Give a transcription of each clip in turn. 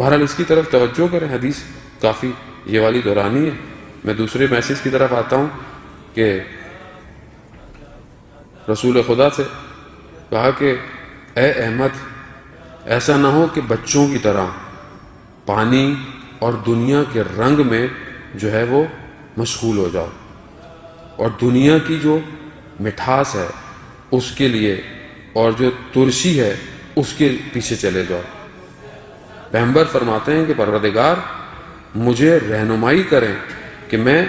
بہرحال اس کی طرف توجہ کریں، حدیث کافی یہ والی دورانی ہے۔ میں دوسرے میسج کی طرف آتا ہوں کہ رسول خدا سے کہا کہ اے احمد، ایسا نہ ہو کہ بچوں کی طرح پانی اور دنیا کے رنگ میں جو ہے وہ مشغول ہو جاؤ، اور دنیا کی جو مٹھاس ہے اس کے لیے اور جو ترشی ہے اس کے پیچھے چلے جاؤ۔ پیغمبر فرماتے ہیں کہ پروردگار مجھے رہنمائی کریں کہ میں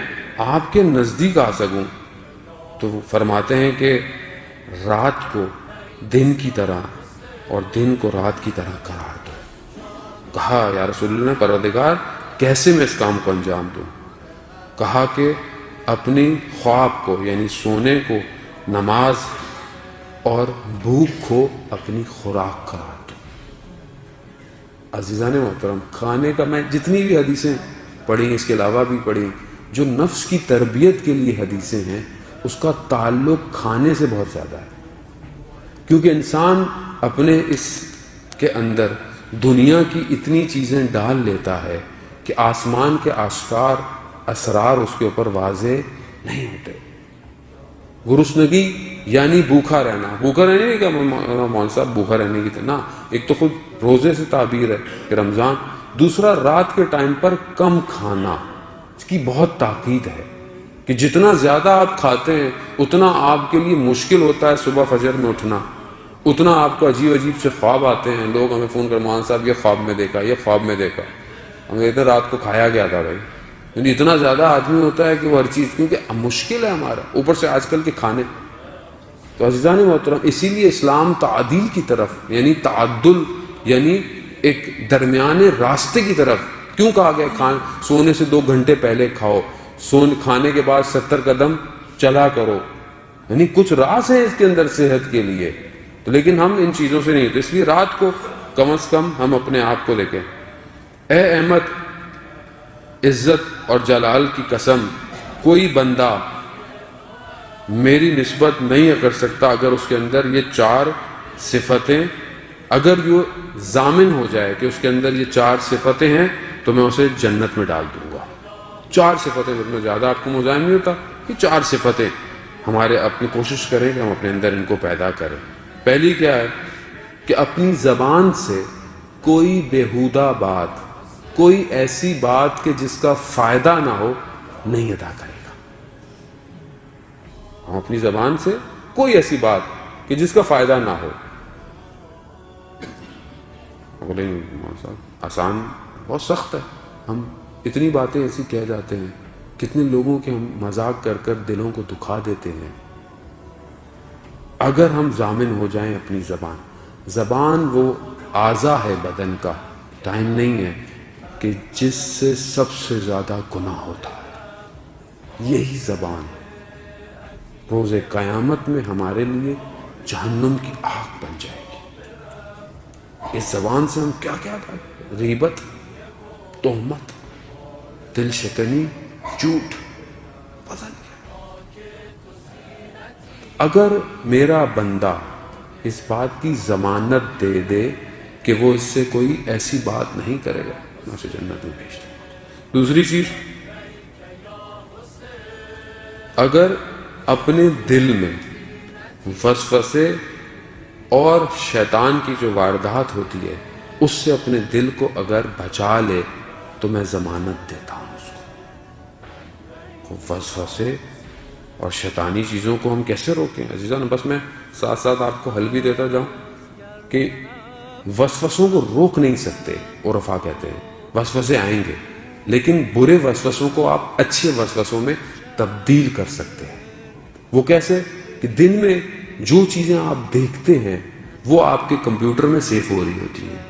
آپ کے نزدیک آ سکوں، تو فرماتے ہیں کہ رات کو دن کی طرح اور دن کو رات کی طرح قرار دو۔ کہا یا رسول اللہ پروردگار کیسے میں اس کام کو انجام دوں؟ کہا کہ اپنی خواب کو یعنی سونے کو نماز اور بھوک کو اپنی خوراک قرار دو۔ عزیزان محترم، کھانے کا میں جتنی بھی حدیثیں پڑھی، اس کے علاوہ بھی پڑھی، جو نفس کی تربیت کے لیے حدیثیں ہیں اس کا تعلق کھانے سے بہت زیادہ ہے، کیونکہ انسان اپنے اس کے اندر دنیا کی اتنی چیزیں ڈال لیتا ہے کہ آسمان کے آشکار اسرار اس کے اوپر واضح نہیں ہوتے۔ گرسنگی یعنی بھوکا رہنا، بھوکا رہنے نہیں کہ مولوی صاحب بھوکا رہنے کی طرح، ایک تو خود روزے سے تعبیر ہے کہ رمضان، دوسرا رات کے ٹائم پر کم کھانا، اس کی بہت تاکید ہے کہ جتنا زیادہ آپ کھاتے ہیں اتنا آپ کے لیے مشکل ہوتا ہے صبح فجر میں اٹھنا، اتنا آپ کو عجیب عجیب سے خواب آتے ہیں۔ لوگ ہمیں فون کر مولانا صاحب یہ خواب میں دیکھا، یہ خواب میں دیکھا، ہم کہتے ہیں رات کو کھایا گیا تھا بھائی، یعنی اتنا زیادہ آدمی ہوتا ہے کہ وہ ہر چیز، کیونکہ مشکل ہے ہمارا، اوپر سے آج کل کے کھانے۔ تو عزیزان محترم، اسی لیے اسلام تعدیل کی طرف یعنی تعدل یعنی ایک درمیانے راستے کی طرف کیوں کہا گیا؟ سونے سے 2 گھنٹے پہلے کھاؤ، کھانے کے بعد 70 قدم چلا کرو، یعنی کچھ راز ہے اس کے اندر صحت کے لیے، تو لیکن ہم ان چیزوں سے نہیں، تو اس لیے رات کو کم از کم ہم اپنے آپ کو لے کے، اے احمد عزت اور جلال کی قسم کوئی بندہ میری نسبت نہیں کر سکتا اگر اس کے اندر یہ 4 صفتیں، اگر یہ ضامن ہو جائے کہ اس کے اندر یہ 4 صفتیں ہیں تو میں اسے جنت میں ڈال دوں گا۔ 4 صفتیں، اتنا زیادہ آپ کو مزاحم نہیں ہوتا، یہ 4 صفتیں ہمارے اپنی کوشش کریں کہ ہم اپنے اندر ان کو پیدا کریں۔ پہلی کیا ہے کہ اپنی زبان سے کوئی بیہودہ بات، کوئی ایسی بات کہ جس کا فائدہ نہ ہو نہیں ادا کرے گا۔ ہم اپنی زبان سے کوئی ایسی بات کہ جس کا فائدہ نہ ہو، بولیں صاحب آسان بہت سخت ہے، ہم اتنی باتیں ایسی کہہ جاتے ہیں، کتنے لوگوں کے ہم مذاق کر کر دلوں کو دکھا دیتے ہیں۔ اگر ہم ضامن ہو جائیں اپنی زبان وہ اعضا ہے بدن کا، ٹائم نہیں ہے کہ جس سے سب سے زیادہ گناہ ہوتا ہے، یہی زبان روز قیامت میں ہمارے لیے جہنم کی آگ بن جائے گی۔ اس زبان سے ہم کیا کیا کریں؟ غیبت، تہمت، دل شکنی، جھوٹ، پتہ نہیں۔ اگر میرا بندہ اس بات کی ضمانت دے دے کہ وہ اس سے کوئی ایسی بات نہیں کرے گا، میں اسے جنت میں بھیج دوں گا۔ دوسری چیز، اگر اپنے دل میں وسوسے اور شیطان کی جو واردات ہوتی ہے اس سے اپنے دل کو اگر بچا لے تو میں ضمانت دیتا ہوں اس کو۔ وسوسے اور شیطانی چیزوں کو ہم کیسے روکیں عزیزان؟ بس میں ساتھ ساتھ آپ کو حل بھی دیتا جاؤں کہ وسوسوں کو روک نہیں سکتے، عرفا کہتے ہیں وسوسے آئیں گے، لیکن برے وسوسوں کو آپ اچھے وسوسوں میں تبدیل کر سکتے ہیں۔ وہ کیسے؟ کہ دن میں جو چیزیں آپ دیکھتے ہیں وہ آپ کے کمپیوٹر میں سیو ہو رہی ہوتی ہیں،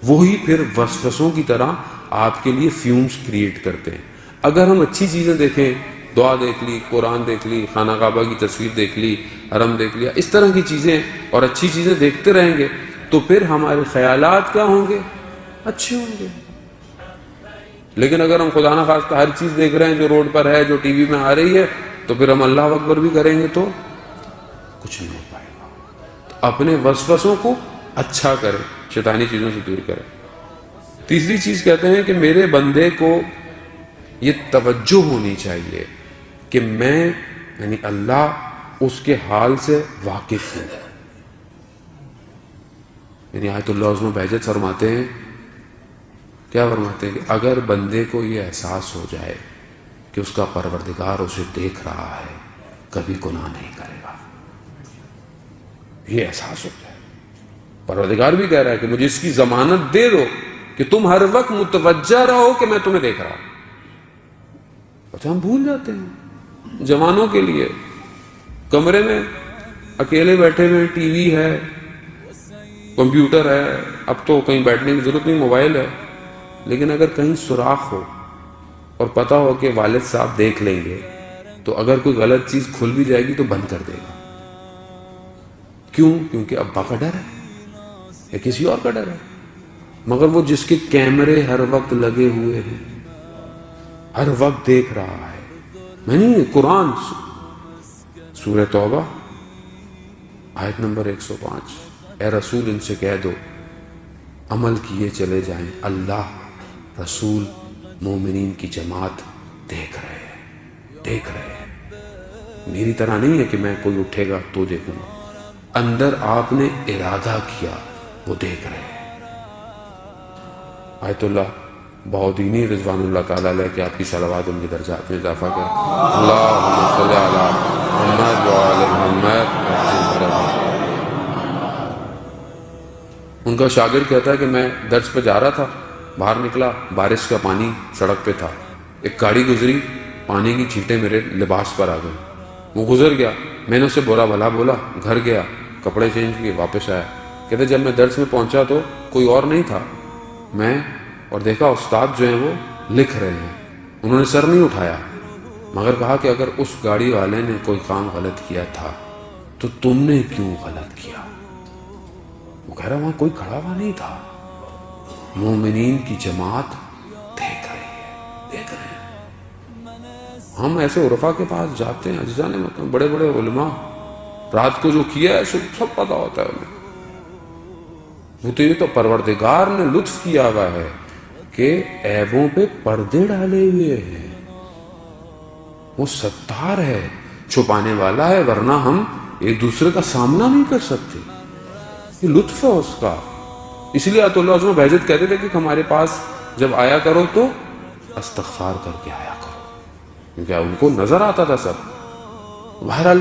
وہی پھر وسوسوں کی طرح آپ کے لیے فیومز کریٹ کرتے ہیں۔ اگر ہم اچھی چیزیں دیکھیں، دعا دیکھ لی، قرآن دیکھ لی، خانہ کعبہ کی تصویر دیکھ لی، حرم دیکھ لیا، اس طرح کی چیزیں اور اچھی چیزیں دیکھتے رہیں گے تو پھر ہمارے خیالات کیا ہوں گے؟ اچھے ہوں گے۔ لیکن اگر ہم خدا نخواستہ ہر چیز دیکھ رہے ہیں جو روڈ پر ہے، جو ٹی وی میں آ رہی ہے، تو پھر ہم اللہ اکبر بھی کریں گے تو کچھ نہیں ہو پائے گا۔ تو اپنے وسوسوں کو اچھا کریں، شیطانی چیزوں سے دور کریں۔ تیسری چیز کہتے ہیں کہ میرے بندے کو یہ توجہ ہونی چاہیے کہ میں یعنی اللہ اس کے حال سے واقف ہوں. یعنی آیت اللہ عظمہ بہجت فرماتے ہیں، کیا فرماتے ہیں کہ اگر بندے کو یہ احساس ہو جائے کہ اس کا پروردگار اسے دیکھ رہا ہے، کبھی گناہ نہیں کرے گا. یہ احساس ہو جائے، پروردگار بھی کہہ رہا ہے کہ مجھے اس کی ضمانت دے دو کہ تم ہر وقت متوجہ رہو کہ میں تمہیں دیکھ رہا ہوں. اچھا ہم بھول جاتے ہیں. جوانوں کے لیے کمرے میں اکیلے بیٹھے ہوئے، ٹی وی ہے، کمپیوٹر ہے، اب تو کہیں بیٹھنے کی ضرورت نہیں، موبائل ہے، لیکن اگر کہیں سوراخ ہو اور پتہ ہو کہ والد صاحب دیکھ لیں گے تو اگر کوئی غلط چیز کھل بھی جائے گی تو بند کر دے گا. کیوں؟ کیونکہ ابا کا ڈر ہے یا کسی اور کا ڈر ہے. مگر وہ جس کے کیمرے ہر وقت لگے ہوئے ہیں، ہر وقت دیکھ رہا ہے. میں نہیں، قرآن سورہ توبہ آیت نمبر 105، اے رسول ان سے کہہ دو عمل کیے چلے جائیں، اللہ، رسول، مومنین کی جماعت دیکھ رہے ہیں، دیکھ رہے ہیں. میری طرح نہیں ہے کہ میں کوئی اٹھے گا تو دیکھوں گا. اندر آپ نے ارادہ کیا، وہ دیکھ رہے ہیں. آیت اللہ بہودینی رضوان اللہ تعالیٰ علیہ کہ آپ کی صلوات ان کے درجات میں اضافہ کریں. اللہم صلی علی محمد وعلی محمد. ان کا شاگرد کہتا ہے کہ میں درس پہ جا رہا تھا، باہر نکلا، بارش کا پانی سڑک پہ تھا، ایک گاڑی گزری، پانی کی چھینٹیں میرے لباس پر آ گئی. وہ گزر گیا، میں نے اسے برا بھلا بولا، گھر گیا، کپڑے چینج کیے، واپس آیا. کہتے جب میں درس میں پہنچا تو کوئی اور نہیں تھا، میں اور دیکھا استاد جو ہیں وہ لکھ رہے ہیں. انہوں نے سر نہیں اٹھایا، مگر کہا کہ اگر اس گاڑی والے نے کوئی کام غلط کیا تھا تو تم نے کیوں غلط کیا؟ وہ کہہ رہا وہاں کوئی کھڑا ہوا نہیں تھا. مومنین کی جماعت دیکھ رہی ہے، دیکھ رہے ہیں. ہم ایسے عرفا کے پاس جاتے ہیں، اجزاء نے مطلب بڑے بڑے علماء، رات کو جو کیا ہے سب پتا ہوتا ہے انہیں. وہ تو یہ تو پروردگار نے لطف کیا ہوا ہے کہ عیبوں پہ پردے ڈالے ہوئے ہیں. وہ ستار ہے، چھپانے والا ہے، ورنہ ہم ایک دوسرے کا سامنا نہیں کر سکتے. یہ لطف ہے اس کا. اس لیے آیت اللہ عظمہ بہجت کہتے تھے کہ ہمارے پاس جب آیا کرو تو استغفار کر کے آیا کرو، کیونکہ ان کو نظر آتا تھا سب. بہرحال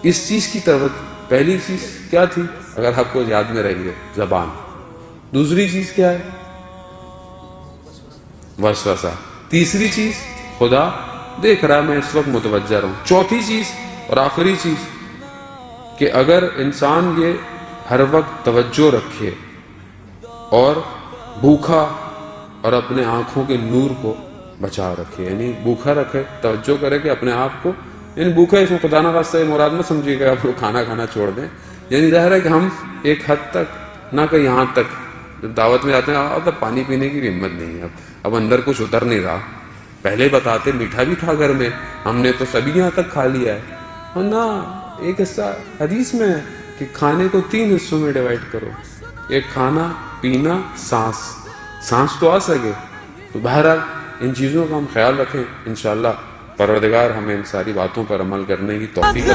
اس چیز کی طرف پہلی چیز کیا تھی اگر آپ کو یاد میں رہی ہے؟ زبان. دوسری چیز کیا ہے؟ وسوسہ. تیسری چیز خدا دیکھ رہا، میں اس وقت متوجہ رہوں. چوتھی چیز اور آخری چیز کہ اگر انسان یہ ہر وقت توجہ رکھے اور بھوکا اور اپنے آنکھوں کے نور کو بچا رکھے، یعنی بھوکا رکھے، توجہ کرے کہ اپنے آپ کو، یعنی بھوکا اس میں خدا نہ خواستہ مراد مت سمجھیے گا آپ لوگ کھانا کھانا چھوڑ دیں. یعنی ظاہر ہے کہ ہم ایک حد تک نہ کہ یہاں تک جب دعوت میں جاتے ہیں اب پانی پینے کی بھی ہمت نہیں ہے، اب اندر کچھ اتر نہیں رہا. پہلے بتاتے میٹھا بھی تھا گھر میں، ہم نے تو سبھی یہاں تک کھا لیا ہے. اور نہ ایک حصہ حدیث میں ہے کہ کھانے کو 3 حصوں میں ڈیوائڈ کرو، ایک کھانا، پینا، سانس تو آ سکے. تو بہرحال ان چیزوں کا ہم خیال رکھیں، انشاءاللہ پروردگار ہمیں ان ساری باتوں پر عمل کرنے کی توفیق